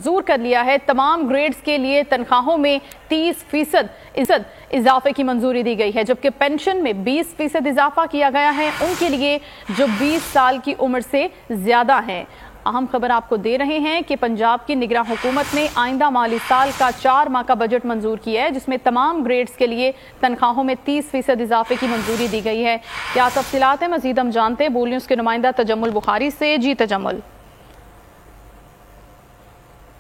मंजूर कर लिया है। तमाम ग्रेड्स के लिए तनख्वाहों में 30% इजाफे की मंजूरी दी गई है, जबकि पेंशन में 20% इजाफा किया गया है उनके लिए जो 20 साल की उम्र से ज्यादा हैं। अहम खबर आपको दे रहे हैं कि पंजाब की निगरान हुकूमत ने आइंदा माली साल का 4 माह का बजट मंजूर किया है, जिसमें तमाम ग्रेड्स के लिए तनख्वाहों में 30% इजाफे की मंजूरी दी गई है। क्या तफसीलात है मजीद हम जानते हैं बोल न्यूज़ के नुमाइंदा तजम्मुल बुखारी से। जी तजम्मुल।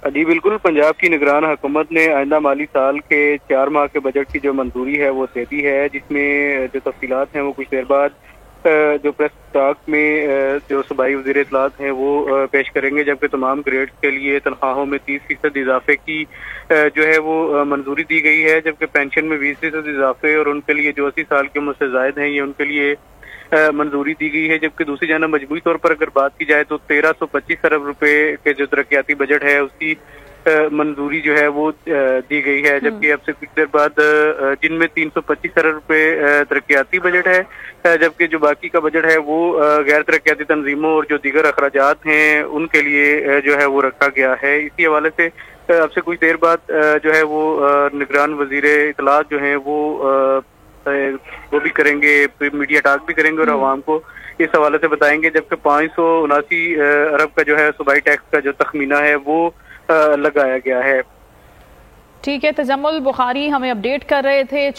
जी बिल्कुल, पंजाब की निगरान हुकूमत ने आइंदा माली साल के 4 माह के बजट की जो मंजूरी है वो दे दी है, जिसमें जो तफसीलात हैं वो कुछ देर बाद जो प्रेस टॉक में जो सूबाई वज़ीर इत्तलात हैं वो पेश करेंगे। जबकि तमाम ग्रेड्स के लिए तनख्वाहों में 30% इजाफे की जो है वो मंजूरी दी गई है, जबकि पेंशन में 20% इजाफे और उनके लिए जो 80 साल की उम्र से ज़ायद हैं ये उनके लिए मंजूरी दी गई है। जबकि दूसरी जानब मजमूई तौर पर अगर बात की जाए तो 1325 अरब रुपए के जो तरक्याती बजट है उसकी मंजूरी जो है वो दी गई है। जबकि अब से कुछ देर बाद जिनमें 325 अरब रुपए तरक्याती बजट है, जबकि जो बाकी का बजट है वो गैर तरक्याती तंजीमों और जो दीगर अखराजात हैं उनके लिए जो है वो रखा गया है। इसी हवाले से अब से कुछ देर बाद जो है वो निगरान वजीर इत्तलात जो हैं वो भी करेंगे, मीडिया टॉक भी करेंगे और आवाम को इस हवाले से बताएंगे। जबकि 579 अरब का जो है सूबाई टैक्स का जो तखमीना है वो लगाया गया है। ठीक है, तजम्मुल बुखारी हमें अपडेट कर रहे थे।